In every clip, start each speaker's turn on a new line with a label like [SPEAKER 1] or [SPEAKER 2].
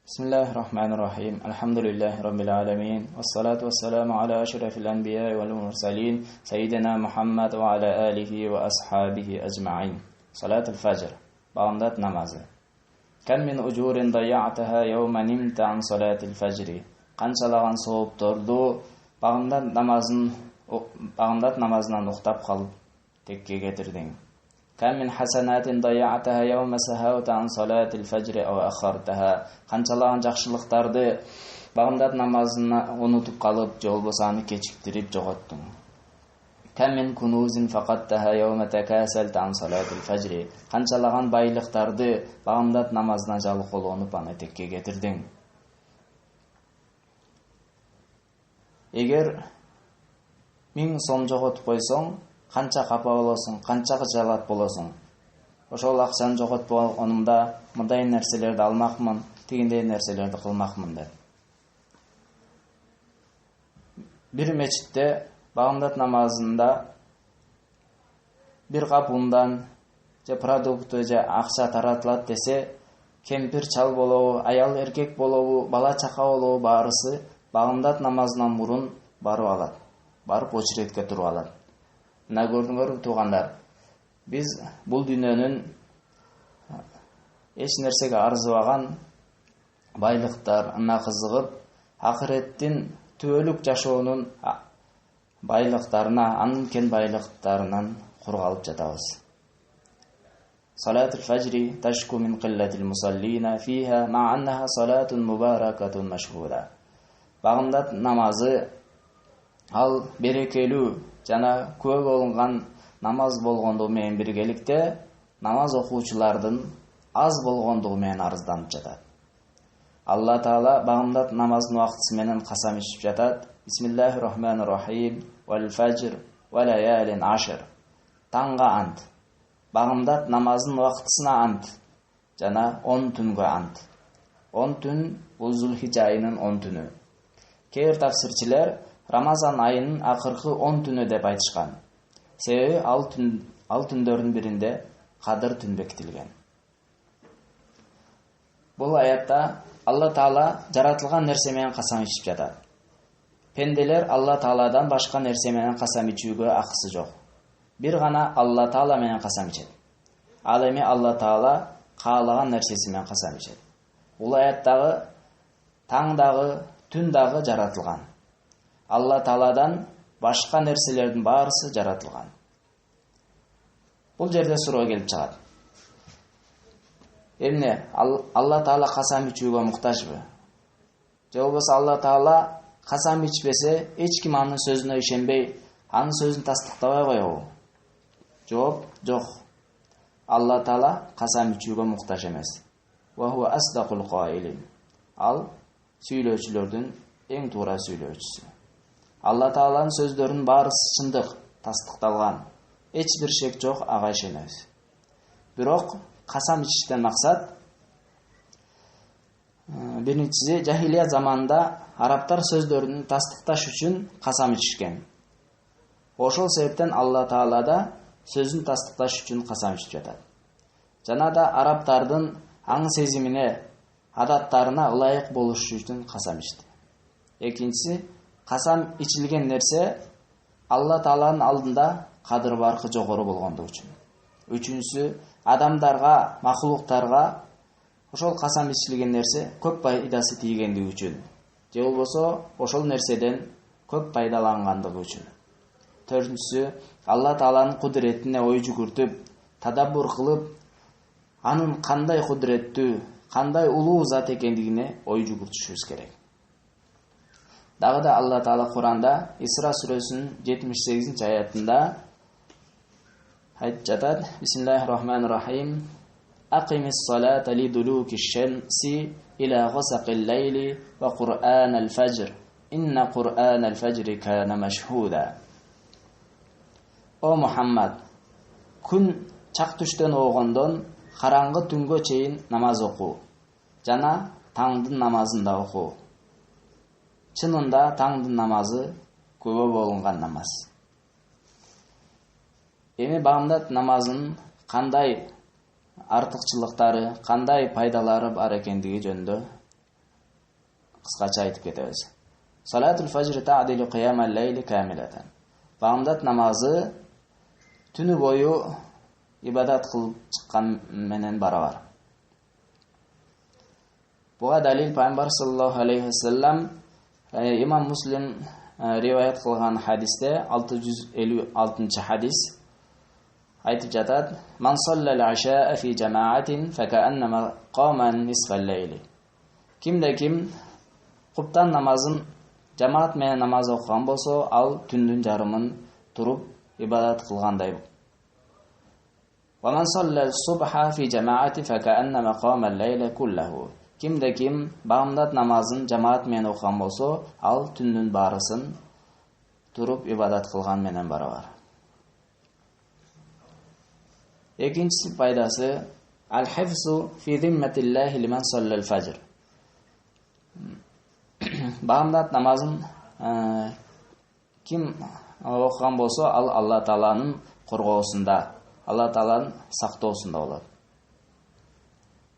[SPEAKER 1] بسم الله الرحمن الرحيم الحمد لله رب العالمين والصلاة والسلام على أشرف الأنبياء والمرسلين سيدنا محمد وعلى آله وأصحابه أجمعين. صلاة الفجر بغمدات نمازı. كم من أجور ضيعتها يوم نمت عن صلاة الفجر. Qançalağan soğuptordu bağımdat namazından uxtab qalıp tekke getirdin. كم من حسنات ضيعتها يوم سهوت عن صلاة الفجر أو أخرتها. Qançalağan жақшылықтарды bağımdat namazına unutup qalıp же болбосо аны кечиктирип жоготтуң. كم من كنوز فقدتها يوم تكاسلت عن صلاة الفجر. Qançalağan байлыктарды bağımdat namazına жалыколонуп аны текке кетирдиң. Эгер 1000 сом жоготуп койсоң, канча капа болосуң, канча жалат болосуң. Ошол акчаны жоготуп болгонумда мындай нерселерди алмакмын, тигиндей нерселерди кылмакмын деп. Бир мечитте багымдат намазында бир кап ундан же продукты же акча таратылат десе, кемпир чал болобу, аял эркек болобу, бала чака болобу баарысы багымдат намазынан мурун барып алат. Барып очередке туруп алат. Мына көрдүңөр туугандар, биз бул дүйнөнүн эч нерсеге арзыбаган байлыктарына кызыгып, акыреттин түбөлүк жашоонун байлыктарына, анын кен байлыктарынан кур калып жатабыз. صلاة الفجر تشكو من قلة المصلين فيها مع أنها صلاة مباركة مشهودة. Багымдат намазы ал берекелүү жана көп болгон намаз болгондугу менен биргеликте намаз окуучулардын аз болгондугу менен арызданып жатат. Алла Таала багымдат намаздын убактысы менен касам ичип жатат. Бисмиллахир-рахманир-рахим. Вал-фажр ва лаялин ашр. Таңга ант. Багымдат намаздын убактысына ант. Жана 10 түнгө ант. 10 түн бул Зулхижа айынын 10 түнү. Кейбир тафсирчилер Рамазан айынын акыркы 10 түнү деп айтышкан. Себеби ал түндөрдүн биринде Кадыр түн бекитилген. Бул аятта Алла Таала жаратылган нерсе менен касам ичип жатат. Пенделер Алла Тааладан башка нерсе менен касам ичүүгө акысы жок. Бир гана Алла Таала менен касам ичет. Ал эми Алла Таала каалаган нерсеси менен касам ичет. Бул аяттагы таң дагы, түн дагы жаратылган. Алла Тааладан башка нерселердин баарысы жаратылган. Бул жерде суроо келип чыгат. Эмне Алла Таала касам ичүүгө муктажбы? Же болбосо Алла Таала касам ичпесе, эч ким анын сөзүнө ишенбей, анын сөзүн тастыктабай коебу? Жооп, жок. Алла Таала касам ичүүгө муктаж эмес. Ва хуа асдакул каилин. Ал сүйлөөчүлөрдүн эң туура сүйлөөчүсү. Алла Тааланын сөздөрүнүн баарысы чындык, тастыкталган. Эч бир шек жок, ага ишенебиз. Бирок касам ичиштен максат биринчиси жахилия заманында арабтар сөздөрүн тастыкташ үчүн касам ичишкен. Ошол себептен Алла Таала да сөзүн тастыкташ үчүн касам ичип жатат. Жана да арабтардын аң сезимине, адаттарына ылайык болуш үчүн касам ичти. Экинчиси, касам ичилген нерсе Алла Тааланын алдында кадыр баркы жогору болгондугу үчүн. Үчүнчүсү, адамдарга, махлуктарга ошол касам ичилген нерсе көп пайдасы тийгендиги үчүн. Же болбосо ошол нерседен көп пайдалангандыгы үчүн. Төртүнчүсү, Алла Тааланын кудуретине ой жүгүртүп, тадаббур кылып, анын кандай кудуреттүү, кандай улуу зат экендигине ой жүгүртүшүбүз керек. Дагы да Алла Таала Куранда Исра сүрөсүнүн 78-аятында айтып жатат. Бисмиллахир-рахманир-рахим. Акимис-салата лидулукиш-шамси иля гасақил-лайли ва Qur'анал-фажр. Инна Qur'анал-фажри кана машхуда. О Мухаммад, күн чак түштөн огондон караңгы түнгө чейин намаз оку. Жана таңдын намазын да оку. Чынында таңдын намазы күбө болунган намаз. Эми багымдат намазынын кандай артыкчылыктары, кандай пайдалары бар экендиги жөнүндө Кыскача айтып кетебиз. Салатул фажр ta'dilu qiyamal layli kamilatan. Бамдат намазы түнү бою ибадат кылып чыккан менен барабар. Буга далил Пайгамбар саллаллаху алейхи ва саллям имам Муслим риваят кылган хадисте 656 хадис айтып жатат: "Ман саллал аша'a фи жамаатин факааннама қама нисфал лейли." Кимде ким куптан намазын жамаат менен намаз окуган болсо, ал түндүн жарымын туруп ибадат кылгандай. "Ва ман саллал субха фи жамаати факааннама қама лейла куллаху." Кимде ким бамдат намазын жамаат менен окуган болсо, ал түндүн баарысын туруп ибадат кылган менен барабар. Экинчи пайдасы аль-хифзу фи зимматиллахи лиман саллал фажр. Бамдат намазын ким окуган болсо, ал Алла Тааланын коргоосунда, Алла Тааланын сактоосунда болот.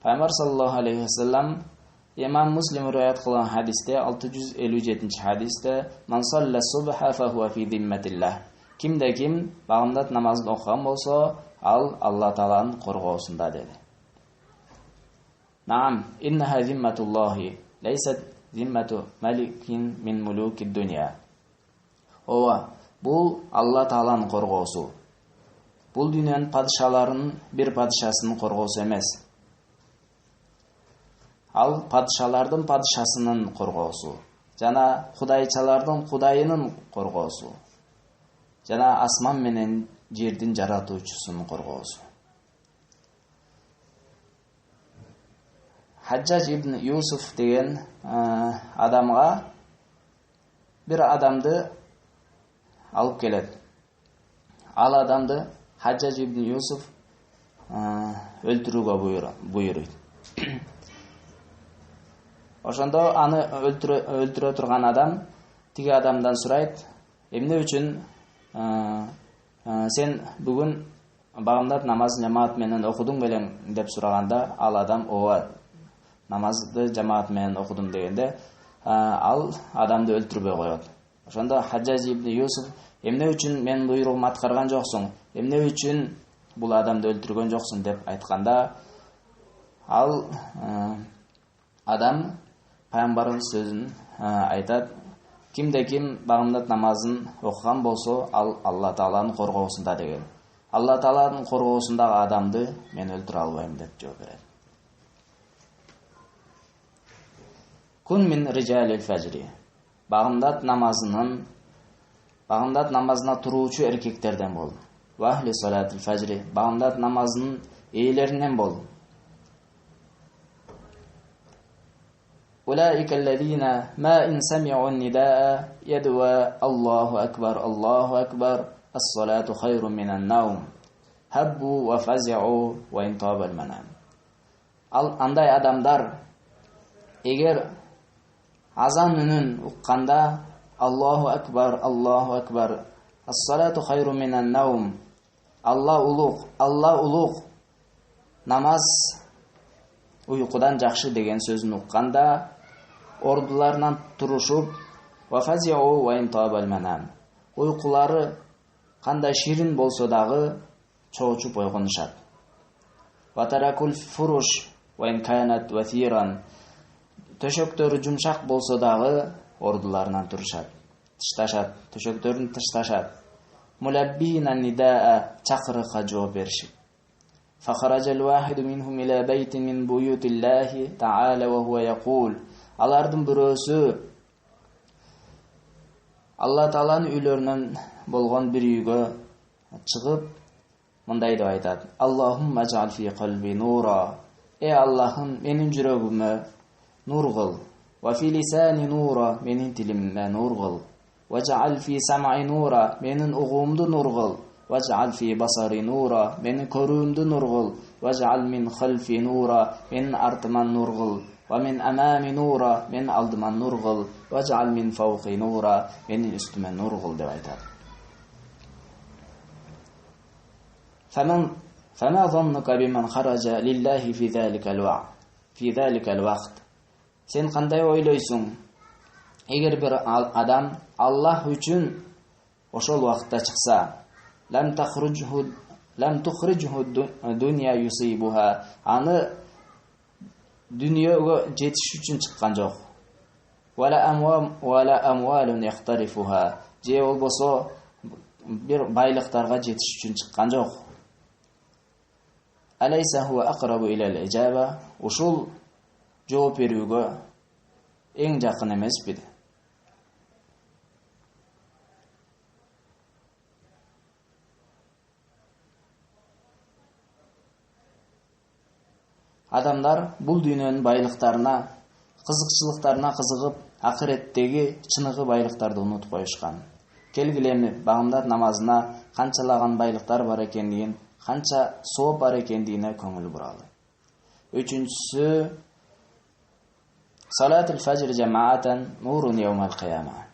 [SPEAKER 1] Пайгамбар саллаллаху алейхи ва саллям имам Муслим риваят кылган хадисте 657 хадисте: "Ман салла субха фа хуа фи зимматиллах." Кимде ким бамдат намазын окуган болсо, ал Алла Тааланын коргоосунда деди. Наам, иннаха зимматуллахи лейсат зиммату маликин мин мулуки дуния. Ооба, бул Алла Тааланын коргоосу. Бул дүйнөнүн падышаларынын бир падышасынын коргоосу эмес. Ал падышалардын падышасынын коргоосу, жана кудайчалардын кудайынын коргоосу, жана асман менен жердин жаратуучусунун коргоосу. Хаджаж ибн Юсуф деген адамга бир адамды алып келет. Ал адамды Хаджаж ибн Юсуф өлтүрүүгө буйруйт. Ошондо аны өлтүрө турган адам тиги адамдан сурайт: "Эмне үчүн сен бүгүн багымдат намазын жамаат менен окудуң белең?" деп сураганда, ал адам "Ооба, намазды жамаат менен окудум" дегенде, ал адамды өлтүрбөй коет. Ошондо Хаджаж ибн Юсуф: "Эмне үчүн менин буйругумду аткарган жоксуң? Эмне үчүн бул адамды өлтүргөн жоксуң?" деп айтканда, ал адам Пайгамбардын сөзүн айтат: "Кимде ким багымдат намазын окуган болсо, ал Алла Тааланын коргоосунда" деген. Алла Тааланын коргоосундагы адамды мен өлтүрө албайм деп жооп берет. Кун мин риджалил фажри. Багымдат намазына туруучу эркектерден бол. Ва ахли салатил фажри. Багымдат намазынын ээлеринен бол. أولئك الذين ما إن سمعوا النداء يدعو الله أكبر الصلاة خير من النوم هبوا وفزعوا وإن طاب المنام. Андай адамдар эгер азан үнүн укканда Аллаху акбар ас-салату хайру минан наум, Алла улуг, намаз уйкудан жакшы деген сөзүн укканда ордуларынан турушуп, вафазиу ва интабал манам, уйкулары кандай ширин болсо дагы чоочуп ойгонушат. Ватаракул фуруш ва ин канат ватиран, төшөктөрү жумшак болсо дагы ордуларынан турушат, тышташат, төшөктөрүн тышташат. Мулаббина нидаа, чакырыкка жооп беришип. فخرج الواحد منهم إلى بيت من بيوت الله تعالى وهو يقول. Алардын бирөөсү Алла Тааланын үйлөрүнөн болгон бир үйгө чыгып мындай деп айтат: Аллахумма жа'ал фи qalbi нура. Аллахым, менин жүрөгүмө нур кыл. Ва фи лисани нура, менин тилимме нур кыл. Ва жа'ал фи сам'i нура, менин угуумду нур кыл. Вадж'ал фи басари нура, менин көрүүмдү нур кыл. Вадж'ал мин халфи нура, менин артыман нур кыл. Ва мин амами нура, менин алдыман нур кыл. Вадж'ал мин фауқи нура, менин үстүмө нур кыл деп айтат. فما ظنك بمن خرج لله في ذلك الوقت Сен кандай ойлойсуң? Эгер бир адам Аллах үчүн ошол вакытта чыкса, лам тухриджху дунья юсибуха, аны дүниөгө жетиш үчүн чыккан жок. Вала амвалун яхтарифуха, же болбосо бир байлыктарга жетиш үчүн чыккан жок. Алайса хуа акрабу илал ижаба, ушул жооп берүүгө эң жакын эмеспи? Адамдар бул дүйнөнүн байлыктарына, кызыкчылыктарына кызыгып, акыреттеги чыныгы байлыктарды унутуп коюшкан. Келгиле багымдат намазына канчалаган байлыктар бар экендигин, канча сооп бар экендигине көңүл буралы. Үчүнчүсү, салатул фажр жамаатан нурун яумал кыяма.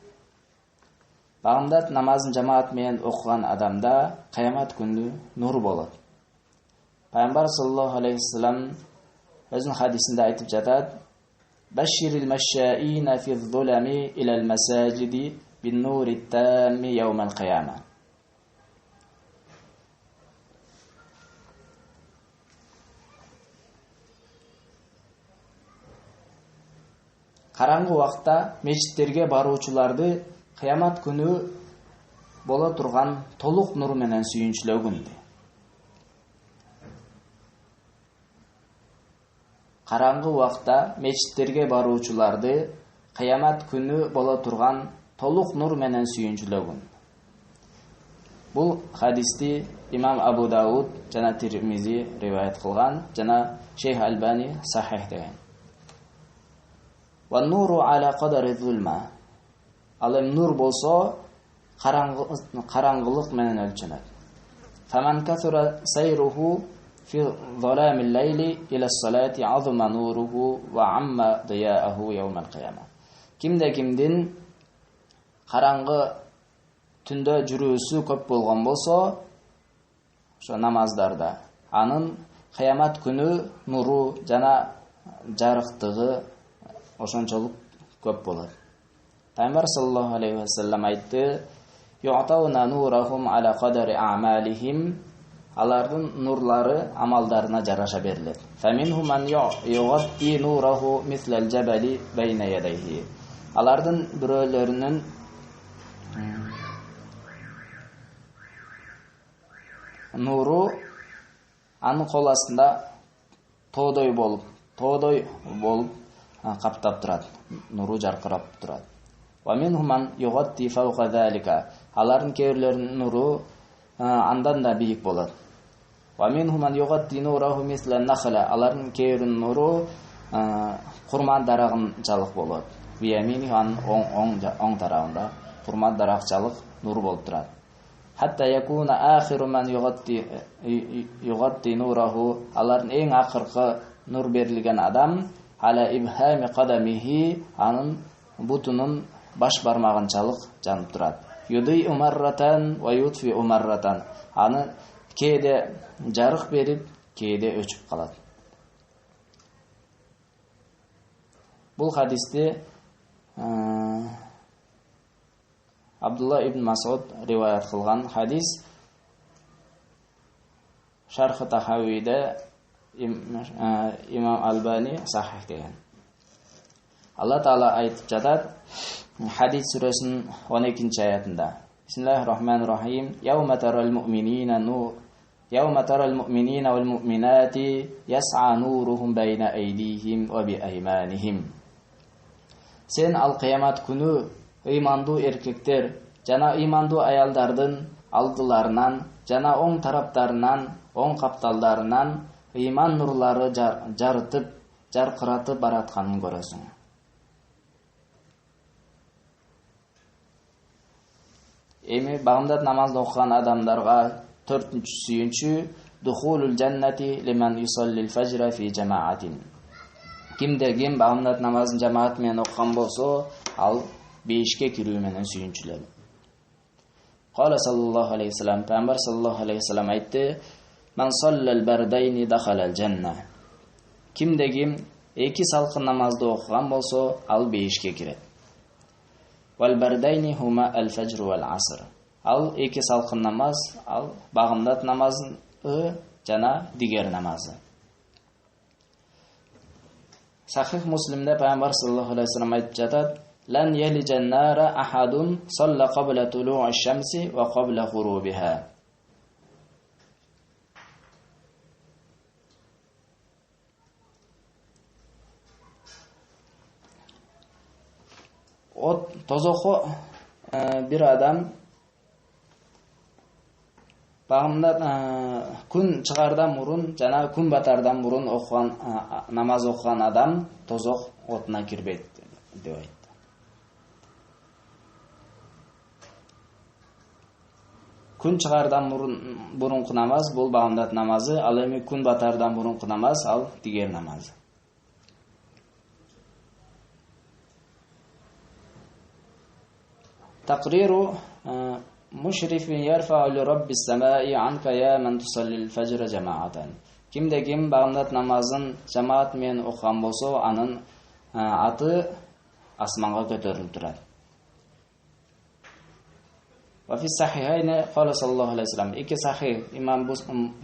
[SPEAKER 1] Багымдат намазын жамаат менен окуган адамда кыямат күнү нур болот. Пайгамбар саллаллаху алейхи вассалам өзүнүн хадисинде айтып жатат: "Баширил машаина фи зулами илал масажиди бин нури тамми яумал кыяма." Караңгы убакта мечиттерге баруучуларды кыямат күнү боло турган толук нур менен сүйүнчүлөгүн. Караңгы убакта мечиттерге баруучуларды кыямат күнү боло турган толук нур менен сүйүнчүлөгүн. Бул хадисти имам Абу Дауд жана Тирмизи риваят кылган, жана Шейх Албани сахих деген. Ва нуру аля кадари зулма. Ал эми нур болсо караңгылык менен өлчөнөт. Фаман касура сайруху фи зуламил лейли иля салати азма нуруху ва амма дияаху яумал кыяма. Кимдин караңгы түндө жүрүүсү көп болгон болсо, ошо намаздарда, анын кыямат күнү нуру жана жарыктыгы ошончолук көп болот. Пайгамбар саллаллаху алейхи ва саллям айтты: "Ю'тауна нурахум аля кадари а'малихим", алардын нурлары амалдарына жараша берилет. "Фаминхум ман югатти нураху мислал жабали байна ядайхи", алардын бирөөлөрүнүн нуру анын кол астында тоодой болуп каптап турат, нуру жаркырап турат. "Ва минхум ман югатти фаука залика", алардын кээ бирлеринин нуру андан да бийик болот. "Ва минхум ман югатти нураху мислан нахла", алардын кээ биринин нуру курман дарагынчалык болот. "Биямини", анын оң тарабында курман даракчалык нур болуп турат. "Хатта якуна ахиру ман югатти нураху", алардын эң акыркы нур берилген адам ала ибхами кадамихи, анын бутунун баш бармагынчалык жанып турат. "Юди умарратан ва ютфи умарратан", аны кээде жарык берип, кээде өчүп калат. Бул хадисти Абдулла ибн Масуд риваят кылган хадис. Шархы Тахавиде имам Албани сахих деген. Алла Таала айтып жатат Хадид сүрөсүнүн 12-аятында: "Бисмиллахир-рахманир-рахим. Яума тарал муъминина вал муъминати яс'a нурухум байна айдихим ва би айманихим." Сен ал кыямат күнү ыймандуу эркектер жана ыймандуу аялдардын алдыларынан жана оң тараптарынан, оң капталдарынан ыйман нурлары жарытып, жаркыратып баратканын көрөсүң. Эми багымдат намазды окуган адамдарга 4-чү сүйүнчү духулул жаннати лиман юсаллил фажра фи жамаатин. Кимде-ким багымдат намазын жамаат менен окуган болсо, ал бейишке кирүү менен сүйүнчүлөнөт. Кала саллаллаху алейхи вассалам, пайгамбар саллаллаху алейхи вассалам айтты: "Ман саллал бардайни дахалал жанна." Кимде-ким эки салкын намазды окуган болсо, ал 5ке кирет. Вал бардайни хума аль-фажр вал аср. Ал эки салкын намаз, ал багымдат намазы жана дигер намазы. Сахих Муслимде Пайгамбар саллаллаху алейхи вассалам айтып жатат: "Лан ялиджан нара ахадун салла qabla tulu'i ash-shamsi wa qabla ghurubiha." Тозокко бир адам багымда күн чыгардан мурун жана күн батардан мурун окуган намаз окуган адам тозок отуна кирбейт деп айтты. Күн чыгардан мурунку намаз бул багымдат намазы, ал эми күн батардан мурунку намаз ал дигер намаз. تقرير مشرف يرفع لرب السماء عنك يا من تصلي الفجر جماعة. Kimde kim bağımdat namazın cemaat men okugan bolso, anın аты asmanga көтөрүлүп турат. Wa fi sahihayni qala sallallahu aleyhi ve sellem. İki sahih İmam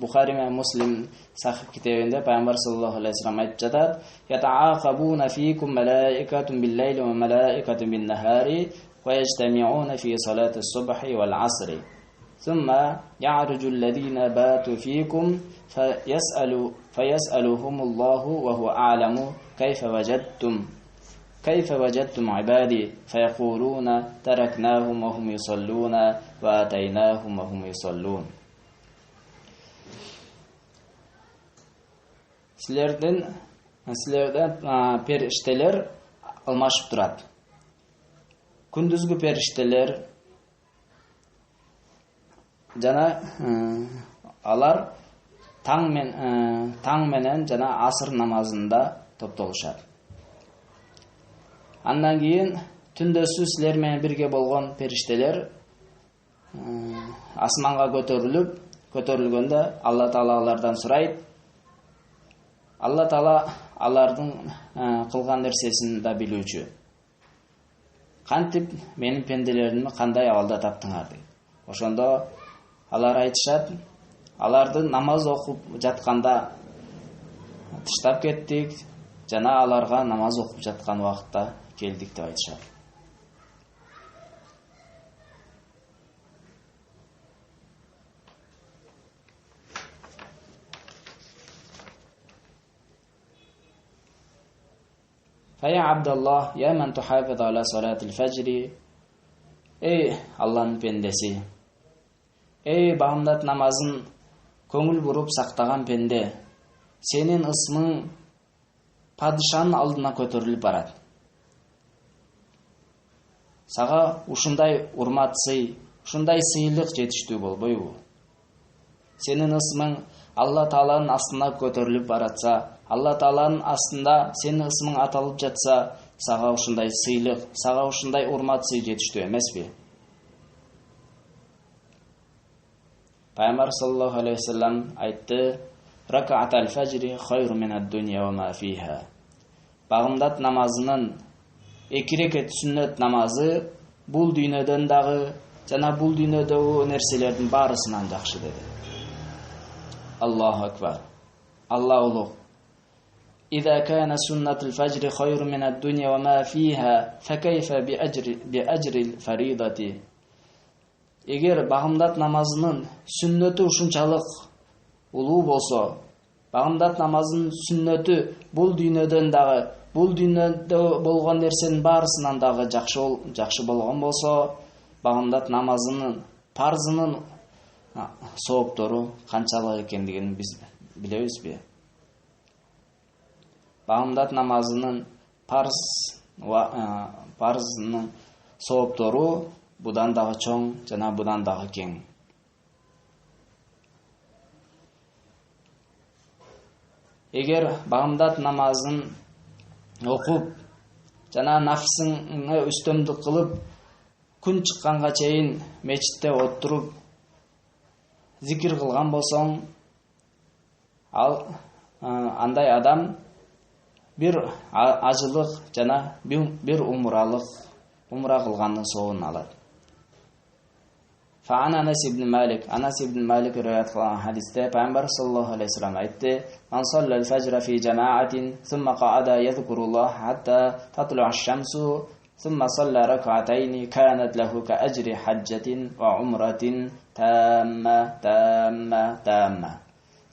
[SPEAKER 1] Bukhari ve Muslim sahih kitabında Peygamber sallallahu aleyhi ve sellem aytып жатат: "Yata'aqabuna fikum malaikatun bil-leyli ve malaikatun bin-nahari ويجتمعون في صلاة الصبح والعصر ثم يعرج الذين باتوا فيكم فيسألهم الله وهو أعلم كيف وجدتم عبادي فيقولون تركناهم وهم يصلون وآتيناهم وهم يصلون." Sizlerden perişteler almaşıp durat. Күндүзгү периштелер жана алар таң менен жана асыр намазында топтолушат. Андан кийин түндөсү силер менен бирге болгон периштелер асманга көтөрүлгөндө Алла Таала алардан сурайт. Алла Таала алардын кылган нерсесин да билүүчү. Кантип менин пенделеримди кандай абалда таптыңар дейт. Ошондо алар айтышат, аларды намаз окуп жатканда тыштап кеттик, жана аларга намаз окуп жаткан убакытта келдик деп айтышат. فيا عبد الله يا من تحافظ على صلاة الفجر. Ey Allah'ın pendesi. Ey bağımdat namazın көңүл буруп сактаган пенде. Senin ысмың падышанын алдына көтөрүлүп барат. Сага ушундай урмат сый, ушундай сыйлык жетиштүү болбойбу? Senin ысмың Алла Тааланын астына көтөрүлүп баратса, Алла Тааланын астында сенин ысмың аталып жатса, сага ушундай сыйлык, сага ушундай урмат сый жетиштүү эмеспи? Пайгамбар саллаллаху алейхи ва саллям айтты: "Ракаатал фажри хайру минад дунья ва ма фиха." Багымдат намазынын 2 рекет сүннөт намазы бул дүйнөдөн дагы жана бул дүйнөдөгү нерселердин баарысынан жакшы деди. Аллаху акбар. Алла улуг. إذا كان سنة الفجر خير من الدنيا وما فيها فكيف بأجر الفريضة. Эгер багымдат намазынын сүннөтү ушунчалык улуу болсо, багымдат намазынын сүннөтү бул дүйнөдөн дагы, бул дүйнөдө болгон нерсенин баарысынан дагы жакшы болгон болсо, багымдат намазынын парзынын сооптору канчалык экендигин биз билебизби? Багымдат намазынын парзынын сооптору будан дагы чоң жана будан дагы кең. Эгер багымдат намазын окуп жана нафсыңы үстөмдүк кылып күн чыкканга чейин мечитте отуруп зикир кылган болсоң, андай адам bir ажылык жана bir умра кылгандын соогун алат. Фаан Анас ибн Малик риwayat кылган хадисте Пайгамбар саллаллаху алейхи вассалам айтты: "Ман салла аль-фаджра фи жамаатин, сумма қаада yazkurullah hatta tatlu'a ash-shamsu, summa salla rak'atayn, kanat lahu ka ajri hajjatin wa umratin tamma."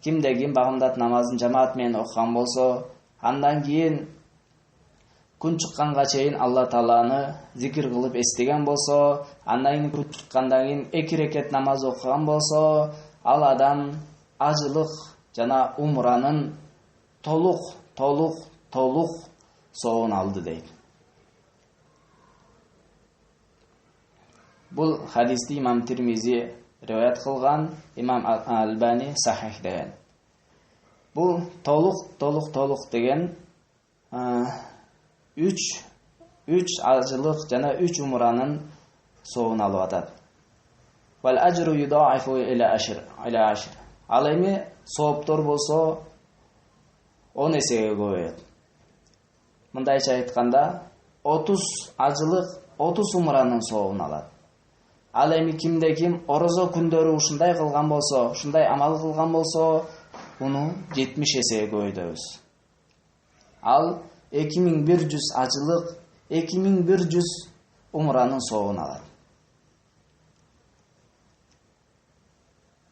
[SPEAKER 1] Кимде ким багымдат намазын жамаат менен окуган болсо, андан кийин күн чыкканга чейин Алла Тааланы зикир кылып эстеген болсо, андан кийин күн чыккандан кийин 2 рекет намаз окуган болсо, ал адам ажылык жана умранын толук соогун алды дейт. Бул хадисти имам Тирмизи риwayat кылган, имам Албани сахих деген. Бул толук деген 3 ажылык жана 3 умранын соогун алып атат. Вал ажру юдаифу ила ашр. Ал эми сооптор болсо 10 эсеге көбөйөт. Мындайча айтканда 30 ажылык 30 умранын соогун алат. Ал эми кимде ким орозо күндөрү ушундай кылган болсо, ушундай амал кылган болсо, уну 70 эсеге көбөйтөбүз. Ал 2100 ажылык 2100 умранын соогун алат.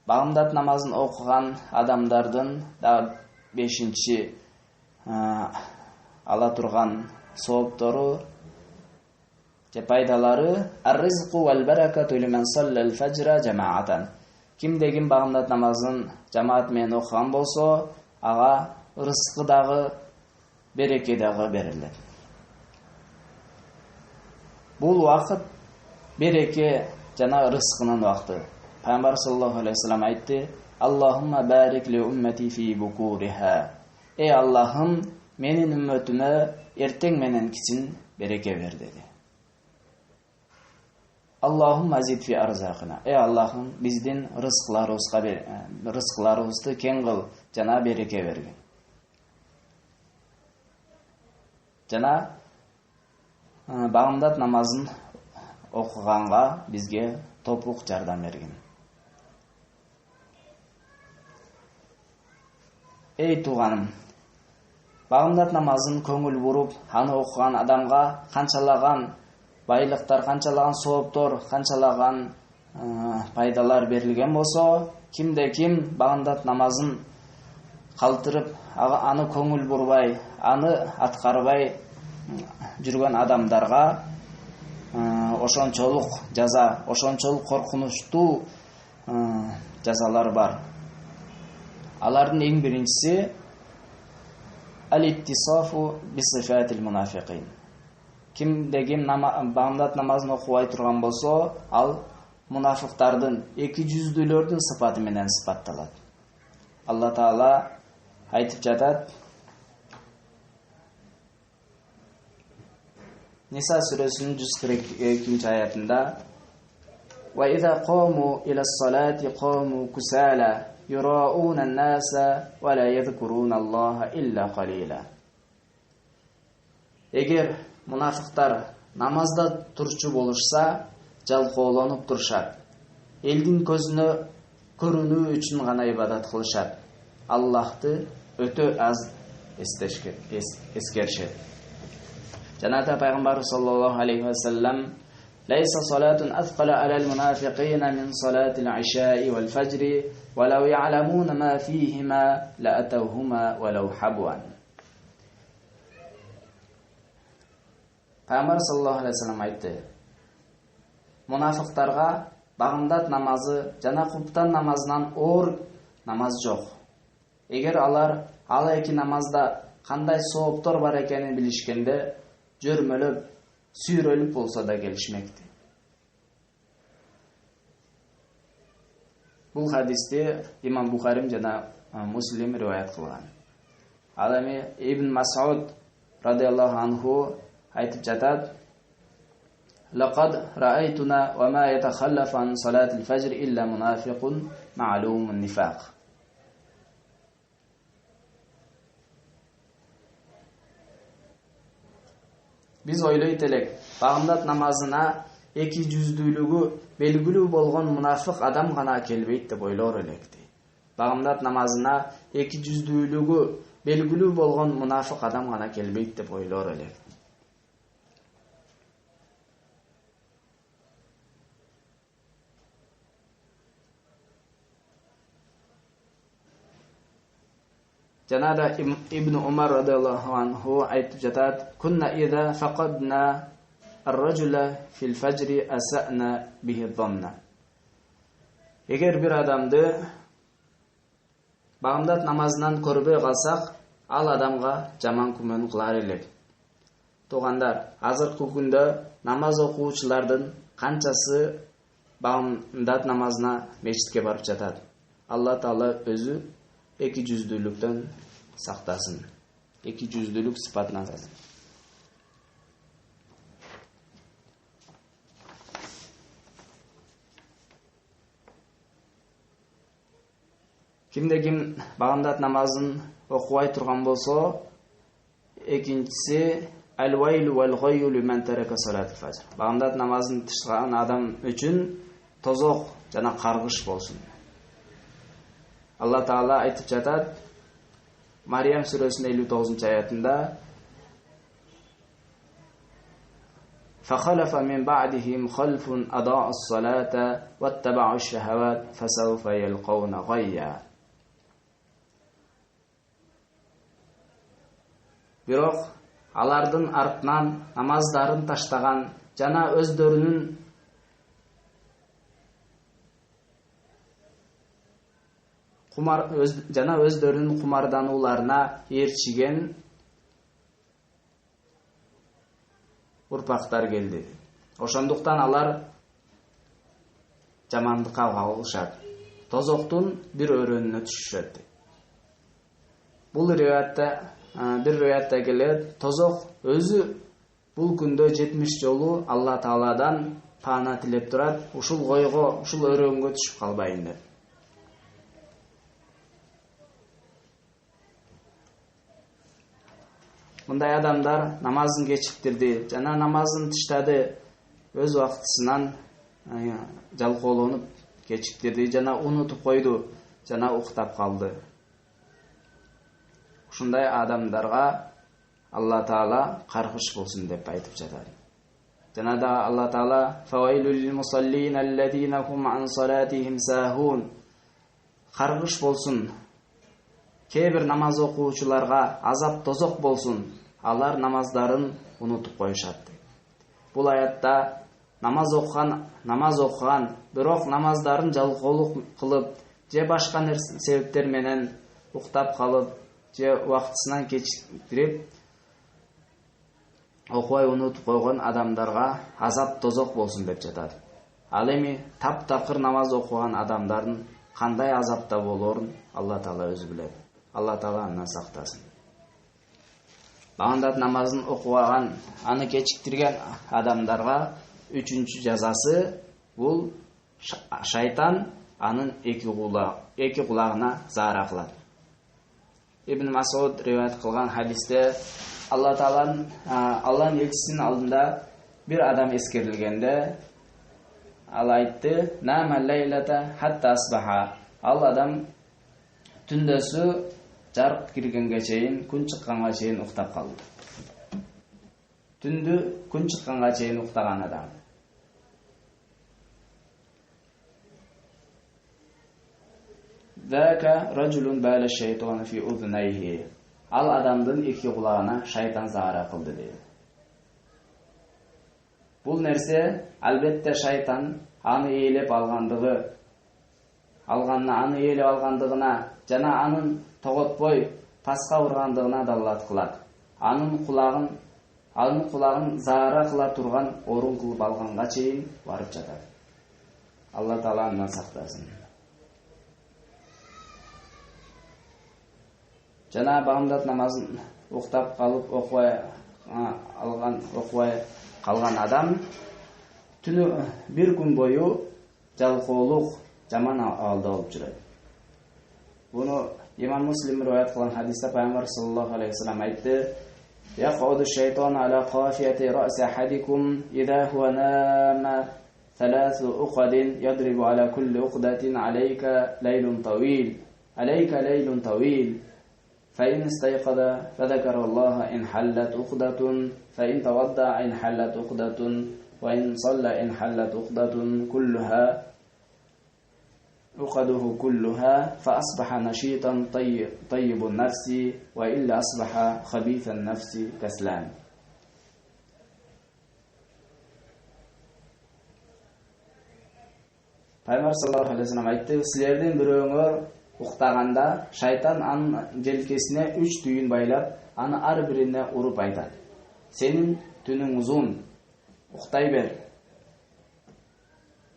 [SPEAKER 1] Багымдат намазын окуган адамдардын да 5-чи ала турган сооптору же пайдалары ар-ризqu вал баракату лиман салла аль-фаджра жамаатан. Кимде ким багымдат намазын жамаат менен окуган болсо, ага рызкы дагы береке дагы берилет. Бул вакыт береке жана рызкынын вакыты. Пайгамбар саллаллаху алейхи вассалам айтты: "Аллахумма барик ли уммати фи букуриха." Ey Allah'ım, menin ümmetime erteң менен кичин береке бер dedi. Allahumma zid fi arzaqina. Ey Allah'ım, биздин рызкыларыбызды кең кыл жана береке бергин. Жана багымдат намазын окуганга бизге топук жардам бергин. Ey тууганым, багымдат намазын көңүл буруп, аны окуган адамга канчалаган байлыктар, канчалаган сооптор, канчалаган пайдалар берилген болсо, кимде ким багымдат намазын калтырып, аны көңүл бурбай, аны аткарбай жүргөн адамдарга ошончолук жаза, ошончолук коркунучтуу жазалар бар. Алардын эң биринчиси al-ittisafu bi-sifatil munafiqin. Кимде ким багымдат намазын окубай турган болсо, ал мунафыктардын, эки жүздүүлөрдүн сыпаты менен сыпатталат. Алла Таала айтып жатат: Ниса сүрөсүнүн 142 аятында: "Ва иза қому ила ссалати қому кусала, юраууна ан-наса ва ла yazkuruna Аллаха илля қалила." Эгер мунафыктар намазда турчу болушса, жалкоолонуп турушат. Элдин көзүнө көрүнүү үчүн гана ибадат кылышат. Аллахты өтө аз эскеришет. Жаната пайгамбар саллаллаху алейхи ва саллам: "Лайса салатун аthqala alal munafiqina min salatil isha'i wal fajri, wa law ya'lamuna ma fihima la atawhuma walau habwan." Пайгамбар саллаллаху алейхи ва саллам айтты: Мунафыктарга багымдат намазы жана куптан намазынан оор намаз жок. Эгер алар ал эки намазда кандай сооптор бар экенин билишкенде, жөрмөлөп, сүйрөлүп болсо да келишмекти. Бул хадисти имам Бухарим жана Муслим риwayat кылган. Ал эми Ибн Мас'уд радиаллаху анху айтып жатат: "Лaqad ra'aytuna wa ma yatakhallafu an salati al-fajr illa munafiqun ma'lum an-nifaq." Биз ойлойт элек, багымдат намазына эки жүздүүлүгү белгилүү болгон мунафык адам гана келбейт деп ойлор элек. Багымдат намазына эки жүздүүлүгү белгилүү болгон мунафык адам гана келбейт деп ойлор элек. Жанада Ибн Умар радиаллаху анху айтып жатат: "Кунна иза фақадна ар-раджула фил фажри асана бихи дhanna." Эгер бир адамды багымдат намазынан көрбөй калсак, ал адамга жаман күмөн кылар элек. Туугандар, азыркы күндө намаз окуучулардын канчасы багымдат намазына мечитке барып жатат? Алла Таала өзү эки жүздүүлүктөн сактасын. Эки жүздүүлүк сыпатынан сактасын. Кимде ким багымдат намазын окубай турган болсо, экинчиси ал-вайлу вал-гайю лиман тарака салат фажр. Багымдат намазын тышкан адам үчүн тозок жана каргыш болсун. Алла Таала айтып жатат Мариям сүрөсүнүн 59-аятында: فَخَلَفَ مِنْ بَعْدِهِمْ خَلْفٌ أَضَاعُوا الصَّلَاةَ وَاتَّبَعُوا الشَّهَوَاتِ فَسَوْفَ يَلْقَوْنَ غَيًّا. Бирок алардын артынан намаздарын таштаган жана өздөрүнүн кумарданууларына ээрчиген урпактар келди. Ошондуктан алар жамандыкка кабылышат. Тозоктун бир өрөөнүнө түшүшөт. Бул бир риwayatта келет, тозок өзү бул күндө 70 жолу Алла Тааладан паана тилеп турат, ушул койго, ушул өрөөнгө түшүп калбайын деп. Мындай адамдар намазын кечиктирди жана намазын тыштады, өз убактысынан жалкоолонуп кечиктирди жана унутуп койду жана уктап калды. Ушундай адамдарга Алла Таала каргыш болсун деп айтып жатат. Жана да Алла Таала фавайлул лил мусаллин аллазина хум ан салатихим сахун. Каргыш болсун. Кээ бир намаз окуучуларга азап тозок болсун. Алар намаздарын унутуп коюшат. Бул аятта намаз окуган, бирок намаздарын жалкоолук кылып, же башка себептер менен уктап калып, же убактысынан кечиктирип окубай унутуп койгон адамдарга азап тозок болсун деп жатат. Ал эми таптакыр намаз окуган адамдардын кандай азапта болорун Алла Таала өзү билет. Алла Таала андан сактасын. Багымдат намазын окубаган, аны кечиктирген адамдарга үчүнчү жазасы бул шайтан анын эки кулагына заара кылат. Ибн Масуд риwayat кылган хадисте Алланын элчисинин алдында бир адам эскерилгенде ал айтты: "Нама лейлата хатта асбаха." Ал адам түндөсү жарык киргенге чейин, күн чыкканга чейин уктап калды. Түндү күн чыкканга чейин уктаган адам. Зака раджулун бала шайтан фи уднайхи. Ал адамдын эки кулагына шайтан заара кылды дейт. Бул нерсе албетте шайтан аны ээлеп алгандыгына жана анын тоготпой паска ургандыгына далилат кылат. Анын кулагын заара кыла турган орун кылып алганга чейин барып жатат. Алла Таала андан сактасын. Жана багымдат намазын уктап калып окубай калган адам түнү бир күн бою жалкоолук, жаман абалда болуп жүрөт. Буну Имам Муслим риwayat кылган хадисте Пайгамбар саллаллаху алейхи вассалам айтты: يقعد الشيطان على قافية رأس أحدكم إذا هو نام 3 عقد يضرب على كل عقدة عليك ليل طويل فإن استيقظ فذكر الله إن حلت عقدة فإن توضأ إن حلت عقدة وإن صلى إن حلت عقده كلها فأصبح نشيطا طيب النفس وإلا أصبح خبيث النفس كسلان. Пайғамбар саллаллаху алейхи вассалам айтты, сілерден біреуіңер ұқтағанда шайтан анын желкесіне 3 түйін байлап, аны ар біріне ұрып айтады: сенің түнің ұзын, ұқтай бер.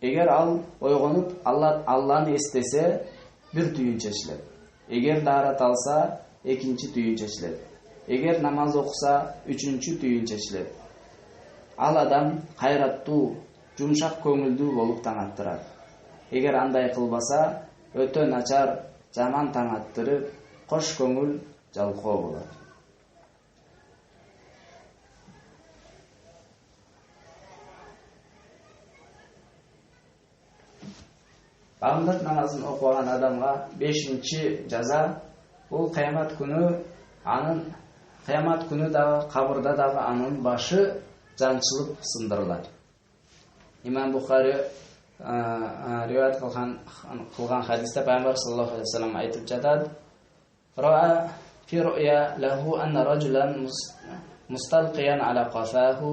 [SPEAKER 1] Егер ал ойғанып Алланы естесе, 1 түйін шешіледі. Егер дарат алса, 2-ші түйін шешіледі. Егер намаз оқыса, 3-ші түйін шешіледі. Ал адам қайраттуу, жұмшақ көңілдүү болып таң аттырады. Егер андай қылбаса, өтө начар, жаман таң аттырып, қош көңіл жалқоо болады. Бамдат намазын оқыған адамға 5-ші жаза, ол қиямат күні дағы, қабырда дағы анын башы жаншылып сындырылады. Имам Бухари риwayat qilgan hadisda Payg'ambar sallallohu alayhi vasallam aytib жатады: "Ra'a fi ru'ya lahu anna rajulan mustalqiyan ala qafahu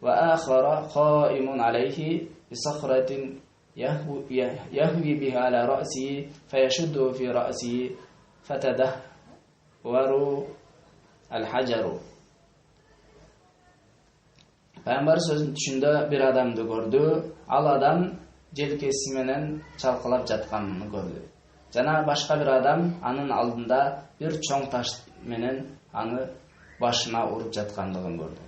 [SPEAKER 1] wa akhara qa'imun alayhi bi sakhratin yahwi biha ala ra'sihi fayashuddu fi ra'sihi fatadahwaru al-hajaru." Payg'ambar sözün tushunda bir adamды көрді. Ал адам желкесі менен чалқалап жатқанын көрді. Жана башка bir адам анын алдында bir чоң таш менен аны башына уруп жаткандыгын көрді.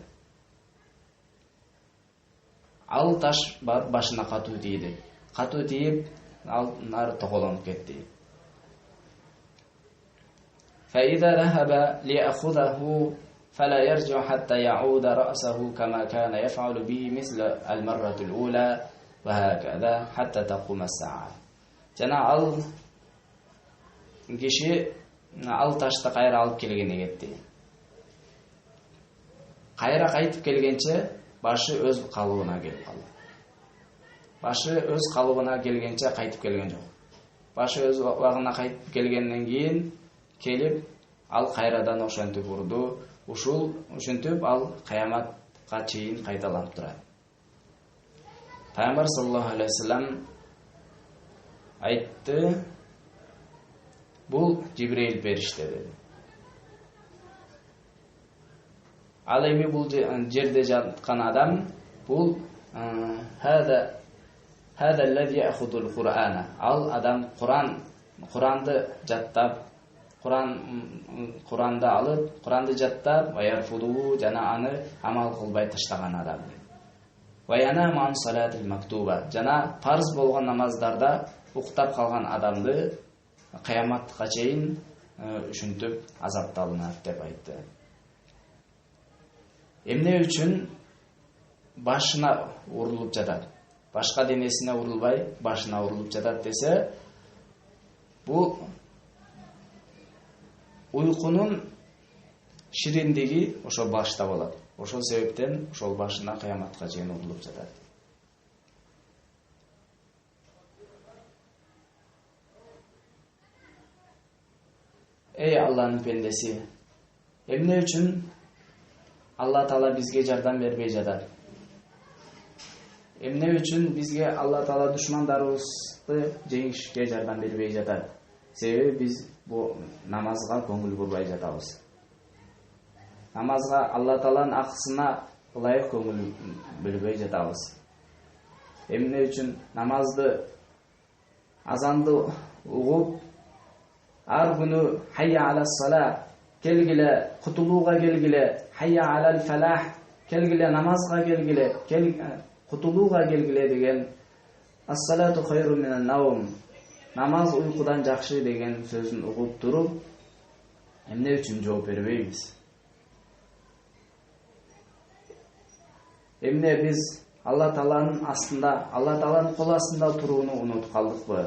[SPEAKER 1] Ал таш башына катуу тийди. Катуу тийип, ал нары тоголонуп кетти. فإذا ذهب ليأخذه فلا يرجع حتى يعود رأسه كما كان يفعل به مثل المرة الأولى وهكذا حتى تقوم الساعة. Жана ал киши ал ташты кайра алып келгене кетти. Кайра кайтып келгенче башы өз калыбына келип калды. Башы өз калыбына келгенче кайтып келген жок. Башы өз убагына кайтып келгенден кийин келип ал кайрадан ошентип урду. Ушинтип ал кыяматка чейин кайталанып турат. Пайгамбар саллаллаху алейхи вассалам айтты: бул Жибрейил периште dedi. Ал эми бул жерде жаткан адам бул hada alladhi ya'khudhu al-Qur'ana. Ал адам Куранды жаттап, Куранды алып, Куранды жаттап, ваярфуду жана аны амал кылбай таштаган адам. Ваянаму ан салатил мактуба. Жана фарз болгон намаздарда уктап калган адамды кыяматка чейин ушинтип азапталынат деп айтты. Эмне үчүн башына урулуп жатат? Башка денесине урулбай, башына урулуп жатат десе, бул уйкунун шириндиги ошо башта болот. Ошол себептен ошол башына кыяматка чейин урулуп жатат. Эй Алланын пендеси, эмне үчүн Алла Таала бизге жардам бербей жатат? Эмне үчүн бизге Алла Таала душмандарыбызды жеңишке жардам бербей жатат? Себеби биз бу намазга көңүл бурбай жатабыз. Намазга Алла Тааланын акысына ылайык көңүл бөлбөй жатабыз. Эмне үчүн намазды, азанды угуп, ар күнү хайя алас сала, келгиле, кутулууга келгиле, хайя алал фалах, келгиле, намазга келгиле, кутулууга келгиле деген ас-салату хайрун минан наум, намаз уйкудан жакшы деген сөзүн угуп туруп, эмне үчүн жооп бербейбиз? Эмне биз Алла Тааланын астында, Алла Тааланын кол астында турууну унутуп калдыкпы?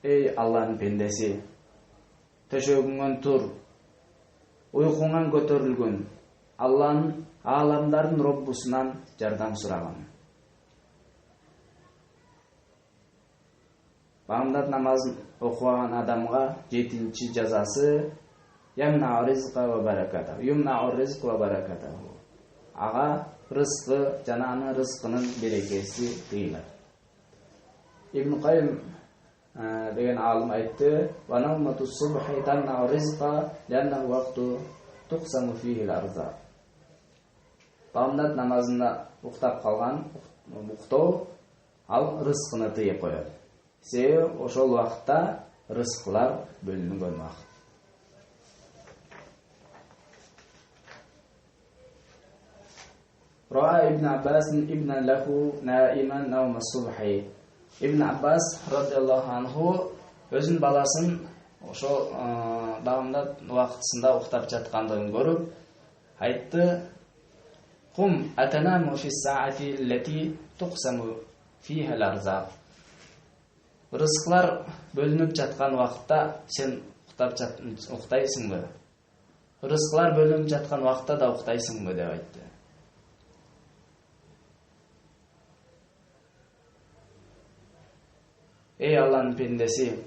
[SPEAKER 1] Эй Алланын пендеси, төшөгүңөн тур, уйкуңан көтөрүлгөн, Алланын ааламдардын Роббусунан жардам сураган. Бамдат намазын окуган адамга 7-чи жазасы Юмна ризка ва бараката. Ага рызкы жана анын рызкынын берекеси тыйылат. Ибн Кайым деген алым айтты: "Ва навмату субхи танна ризка ланна вакту туқсаму фихи ал-арзақ." Бамдат намазында уктап калган уктоо ал рызкыны тыйып коет. Себеби ошол убакытта рызкылар бөлүнгөн убакыт. Ра'a Ibn Abbas ibn lahu na'iman nawm as-subhi. Ibn Abbas radhiyallahu anhu өзүнүн баласын ошол бамдат убактысында уктап жаткандыгын көрүп айтты: "Qum atanamu fi as-sa'ati allati tuqsamu fiha al-arzaq." Рызкылар бөлүнүп жаткан убакытта сен уктайсыңбы? Рызкылар бөлүнүп жаткан убакытта да уктайсыңбы деп айтты. Эй Алланын пендеси,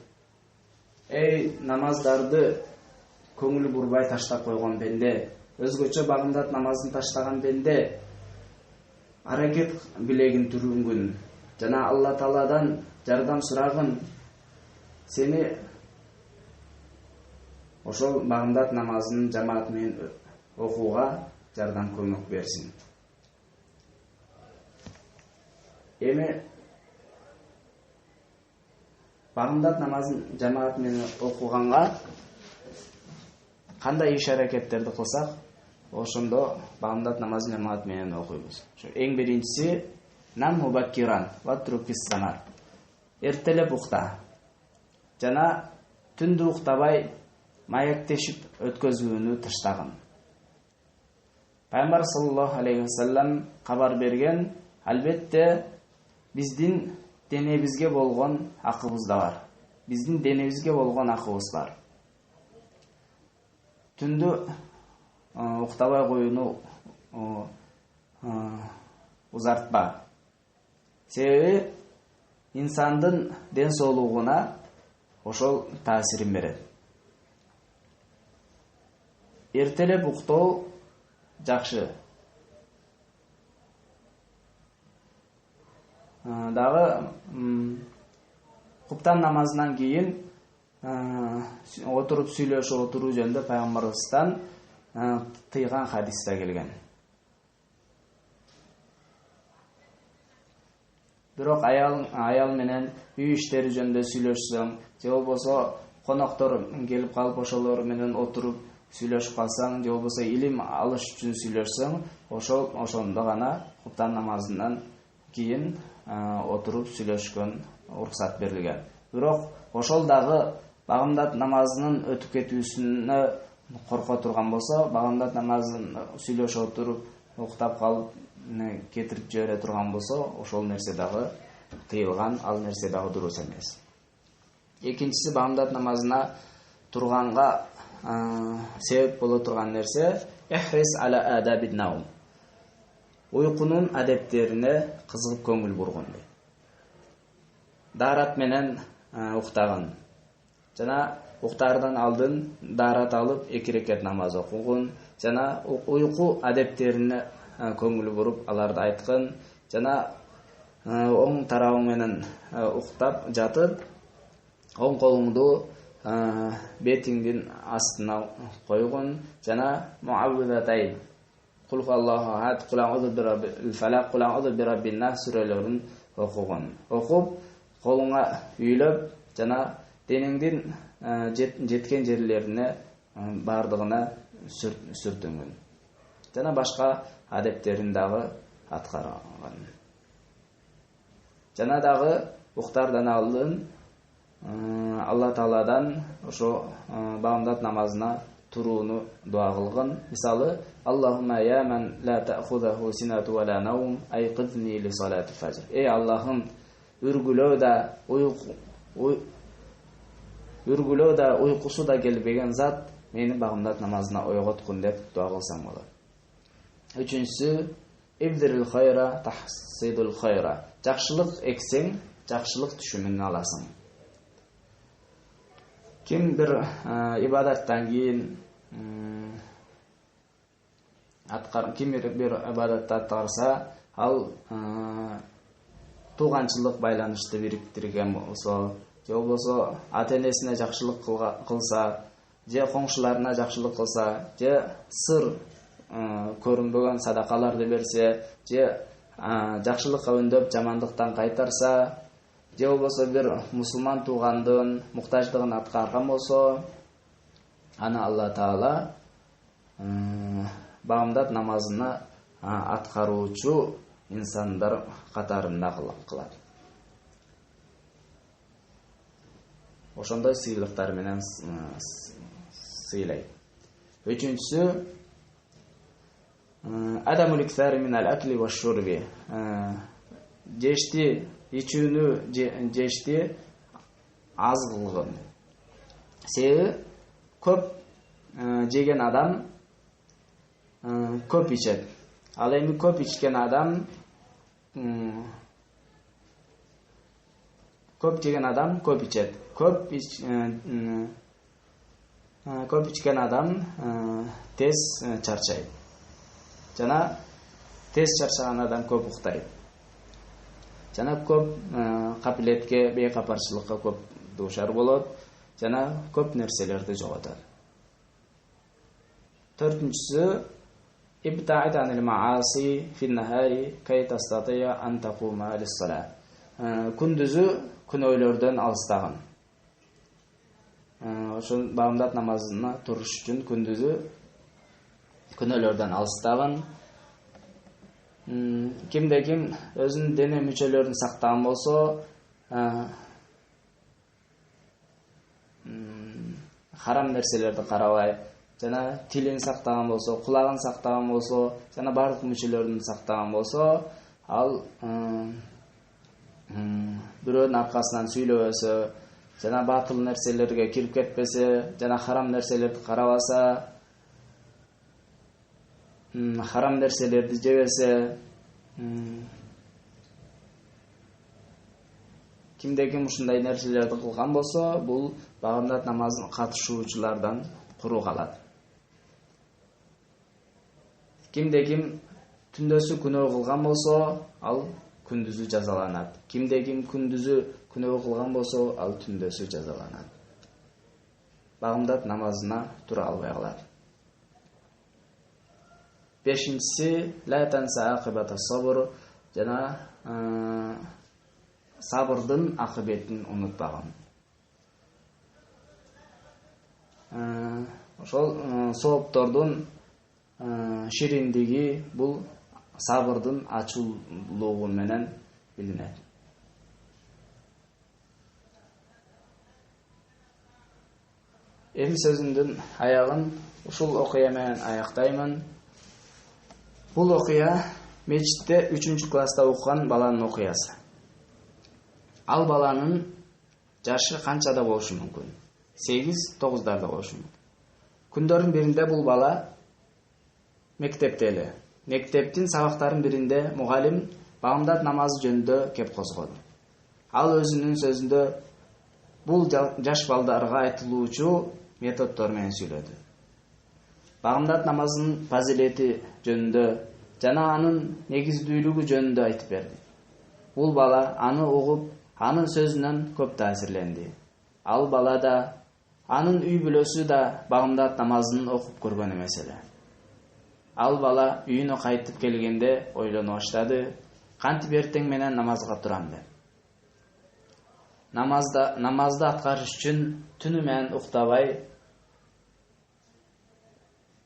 [SPEAKER 1] эй намаздарды көңүл бурбай таштап койгон пенде, өзгөчө багымдат намазын таштаган пенде, аракет билегин түрүнгүн жана Алла Тааладан жардам сурагын, сени ошол багымдат намазын жамаат менен окууга жардам көмөк берсин. Эми багымдат намазын жамаат менен окуганга кандай иш аракеттерди кылсак, ошондо багымдат намазын жамаат менен окуйбуз. Эң биринчиси нам мубаккиран ва трукис самар. Эртелеп укта жана түндү уктабай маектешип өткөзүүнү таштагын. Пайгамбар саллаллаху алейхи ва саллям кабар берген: "Албетте биздин денебизге болгон акыбыз да бар. Биздин денебизге болгон акыбыз бар. Түндү уктабай коюуну узартпа. Себеби инсандын ден соолугуна ошол таасирин берет. Эртелеп уктоо жакшы. Дагы куптан намазынан кийин отуруп сүйлөшүп отуруу жөнүндө пайгамбарыбыздан тыйган хадисте келген. Бирок аял менен үй иштери жөнүндө сүйлөшсөң, же болбосо коноктор келип калып ошолор менен отуруп сүйлөшүп калсаң, же болбосо илим алыш үчүн сүйлөшсөң, ошондо гана куптан намазынан кийин отуруп сүйлөшкөн уруксат берилген. Бирок ошол дагы багымдат намазынын өтүп кетүүсүнө корко турган болсо, багымдат намазын сүйлөшүп отуруп уктап калып кетирип жибере турган болсо, ошол нерсе дагы тыйылган, ал нерсе дагы дурус эмес. Экинчиси, багымдат намазына турганга себеп боло турган нерсе ихрис ала адабид наум. Уйкунун адептерине кызыгып көңүл бургун. Дарат менен уктаган. Жана уктаардан алдын дарат алып 2 рекет намаз окугун, жана уйку адептерине көңүл буруп аларды айткан, жана оң тарабың менен уктап жатып, оң колуңду бетиңдин астына койгон, жана муаввидатай Кул Аллаху ахад, кул аузу бираббил фалак, кул аузу бираббин нас сүрөлөрүн окуган. Окуп, колуңа үйлөп, жана денеңдин жеткен жерлерине бардыгына сүртүнгүн. Жана башка адептерин дагы аткарган. Жана дагы уктардан алдын Алла Тааладан ошо багымдат намазына turuunu dua kılgın. Misalı Allahumma ya men la ta'khudhu sinatu wa la nawm ayqidni li salati fajr. Ey Allah'ım Ürgülöda uykusu da gelbegen zat meni bagımdat namazına oygotqun dep dua kılsam bolar. Üçüncüsü ibdiril hayra tahsidul hayra. Жақшылық eksең, жақшылық түшімін аласың. Kim bir ibadettan keyin kim bir ibadatты атқарса, ал туғанчылық байланышты бириктирген болсо, же болбосо ата-энесине жакшылык кылса, же коңшуларына жакшылык кылса, же сыр көрүнбөгөн садакаларды берсе, же жакшылыкка өндөп жамандыктан кайтарса, же болбосо бир мусулман туугандын муктаждыгын аткарган болсо, аны Алла Таала багымдат намазына аткаруучу инсандар катарында кылат. Ошондой сыйлыктар менен сыйлайт. Үчүнчүсү адамул иксар минал акли ва шурби. Жешти, ичүүнү жешти аз кылган. Себеби көп жеген адам көп ичет. Ал эми көп ичкен адам көп жеген адам көп ичет. Көп ичкен адам тез чарчайт. Жана тез чарчаган адам көп уктайт. Жана көп капилетке, бейкапарчылыкка көп дуушар болот. Жана көп нерселерди жоготот. Төртүнчүсү ибтаид анил маasi фи нахари кай тастатия ан такума лис-сала. Күндүзү күнөөлөрдөн алыстаган. Ошол багымдат намазына туруш үчүн күндүзү күнөөлөрдөн алыстаган. Кимде ким өзүнүн дене мүчөлөрүн сактаган болсо, харам нерселерди карабай, жана тилин сактаган болсо, кулагын сактаган болсо, жана бардык мүчөлөрүн сактаган болсо, ал бирөөнүн аркасынан сүйлөбөсө, жана батыл нерселерге кирип кетпесе, жана харам нерселерди карабаса, харам нерселерди жебесе, кимде ким ушундай нерселерди кылган болсо, бул багымдат намазына катышуучулардан куру калат. Кимде ким түндөсү күнөө кылган болсо, ал күндүзү жазаланат. Кимде ким күндүзү күнөө кылган болсо, ал түндөсү жазаланат. Багымдат намазына тура албай калат. Бешинчиси ла танса акыбата сабр, жана сабырдын акыбетін унутпаган. Ошол сооптордун шириндиги бул сабырдын ачуулугу менен билинет. Эми сөзүмдүн аягын ушул окуя менен аяктаймын. Бул окуя мечитте 3-класста окуган баланын окуясы. Ал баланын жашы канчада болушу мүмкүн? 8-9 болушу мүмкүн. Күндөрдүн биринде бул бала мектепте эле. Мектептин сабактарынын биринде мугалим багымдат намазы жөнүндө кеп козгоду. Ал өзүнүн сөзүндө бул жаш балдарга айтылуучу методдор менен сүйлөдү. Багымдат намазынын фазилети жөнүндө жана анын негиздүүлүгү жөнүндө айтып берди. Бул бала аны угуп, анын сөзүнөн көп таасирленди. Ал бала да, анын үй бүлөсү да багымдат намазын окуп көргөн эмес эле. Ал бала үйүнө кайтып келгенде ойлоно баштады, кантип эртең менен намазга турам деп. Намазды аткарыш үчүн түнү менен уктабай,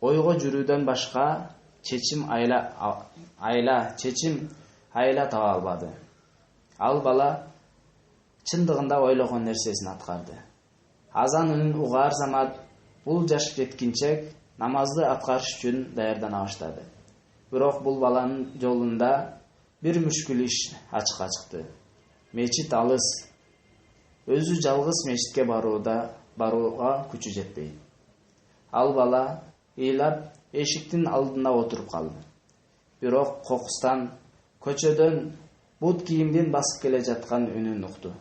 [SPEAKER 1] ойго жүрүүдөн башка чечим айла таба албады. Ал бала чындыгында ойлогон нерсесин аткарды. Азан үнүн угаар замат Бул жаш жеткинчек намазды аткарыш үчүн даярдана баштады. Бирок бул баланын жолунда бир мүшкүл иш ачыкка чыкты. Мечит алыс. Өзү жалгыз мечитке барууга күчү жетпейт. Ал бала ыйлап эшиктин алдында отуруп калды. Бирок кокустан, көчөдөн бут кийимдин басып келе жаткан үнүн укту.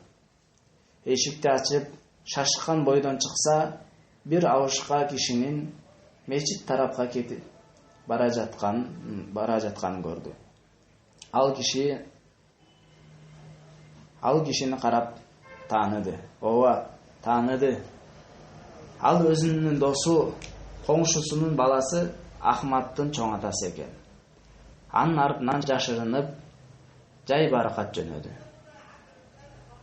[SPEAKER 1] Эшикти ачып, шашыккан бойдон чыкса, бир абышка кишинин мечит тарапка кетип бара жатканын көрдү. Ал кишини карап тааныды. Ооба, тааныды. Ал өзүнүн досу, коңшусунун баласы Ахматтын чоң атасы экен. Анын артынан жашырынып, жай баракат жөнөдү.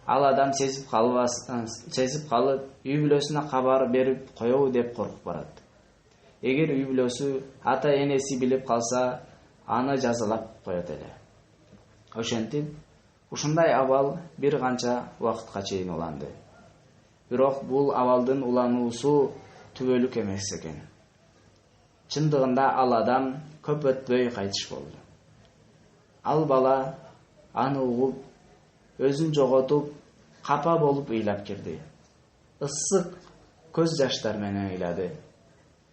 [SPEAKER 1] Ал адам сезип калып, үй бүлөсүнө кабар берип коебу деп коркуп барат. Эгер үй бүлөсү ата энеси билип калса, аны жазалап коет эле. Ошентип, ушундай абал бир канча убакытка чейин уланды. Бирок бул абалдын улануусу түбөлүк эмес экен. Чындыгында ал адам көп өтпөй кайтыш болду. Ал бала аны угуп, өзүн жоготуп, капа болуп ыйлап кирди. Ысык көз жаштар менен ыйлады.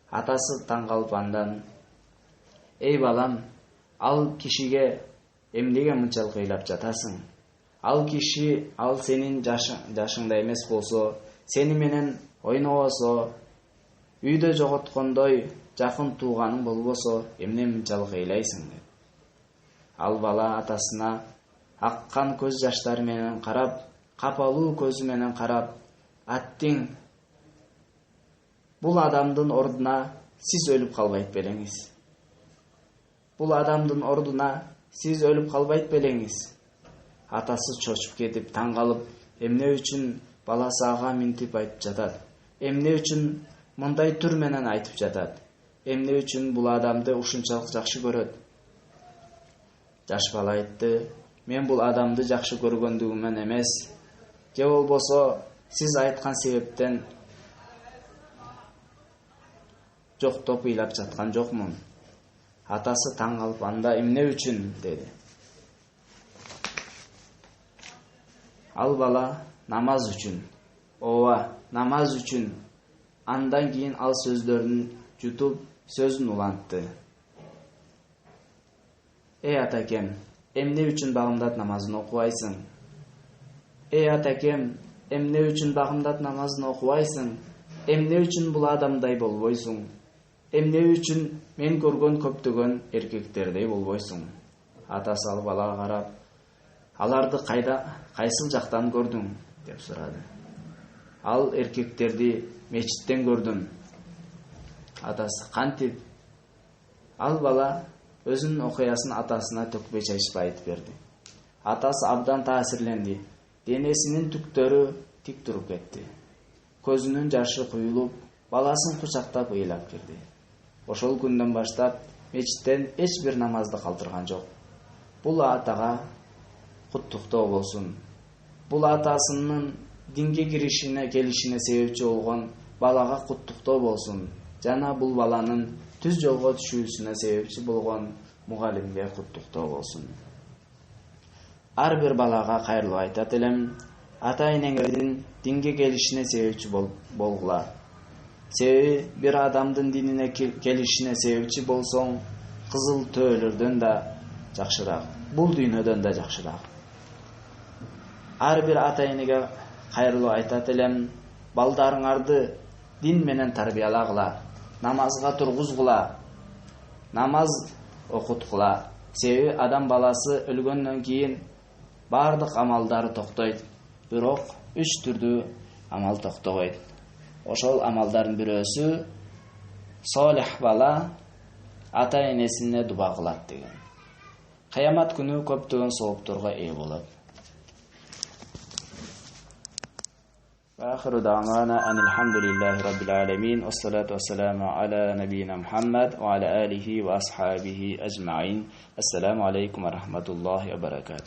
[SPEAKER 1] Атасы таң калып андан: "Эй балам, ал кишиге эмнеге мынчалык ыйлап жатасың? Ал киши, ал сенин жашыңда эмес болсо, сени менен ойнобосо, үйдө жоготкондой жакын тууганың болбосо, эмне мынчалык ыйлайсың?" деп. Ал бала атасына аккан көз жаштары менен карап, капалуу көзү менен карап: "Аттиң, бул адамдын ордуна сиз өлүп калбайт белеңиз. Бул адамдын ордуна сиз өлүп калбайт белеңиз." Атасы чочуп кетип, таң калып, эмне үчүн баласы ага минтип айтып жатат? Эмне үчүн мындай түр менен айтып жатат? Эмне үчүн бул адамды ушунчалык жакшы көрөт? Жаш бала айтты: "Мен бул адамды жакшы көргөндүгүмөн эмес, же болбосо сиз айткан себептен жоктоп ыйлап жаткан жокмун." Атасы таң калып, анда эмне үчүн деди. Ал бала: "Намаз үчүн." Ооба, намаз үчүн. Андан кийин ал сөздөрүн жутуп, сөзүн улантты. "Эй атакем, эмне үчүн багымдат намазын окубайсың? Эй атакем, эмне үчүн багымдат намазын окубайсың? Эмне үчүн бул адамдай болбойсуң? Эмне үчүн мен көргөн көптөгөн эркектердей болбойсуң?" Атасы ал балага карап: "Аларды кайсыл жактан көрдүң?" деп сурады. Ал эркектерди мечиттен көрдүм. Атасы: "Кантип?" Ал бала өзүнүн окуясын атасына төкпөй чачпай айтып берди. Атасы абдан таасирленди. Денесинин түктөрү тик туруп кетти. Көзүнүн жашы куюлуп, баласын кучактап ыйлап кирди. Ошол күндөн баштап мечиттен эч бир намазды калтырган жок. Бул атага куттуктоо болсун. Бул атасынын динге келишине себепчи болгон балага куттуктоо болсун. Жана бул баланын түз жолго түшүүсүнө себепчи болгон мугалимге куттуктоо болсун. Ар бир балага кайрылып айтат элем: ата-энеңердин динге келишине себепчи болгула. Себеби бир адамдын динине келишине себепчи болсоң, кызыл төөлөрдөн да жакшыраак, бул дүйнөдөн да жакшыраак. Ар бир ата-энеге кайрылып айтат элем: балдарыңарды дин менен тарбиялагыла, намазга тургузгула, намаз окуткула. Себеби адам баласы өлгөндөн кийин бардык амалдары токтойт, бирок 3 түрдүү амал токтобойт. Ошол амалдардын бирөөсү солих бала ата-энесине дуба кылат деген. Кыямат күнү көптөгөн соопторго ээ болот. وآخر دعوانا أن الحمد لله رب العالمين والصلاة والسلام على نبينا محمد وعلى آله وأصحابه أجمعين. السلام عليكم ورحمة الله وبركاته.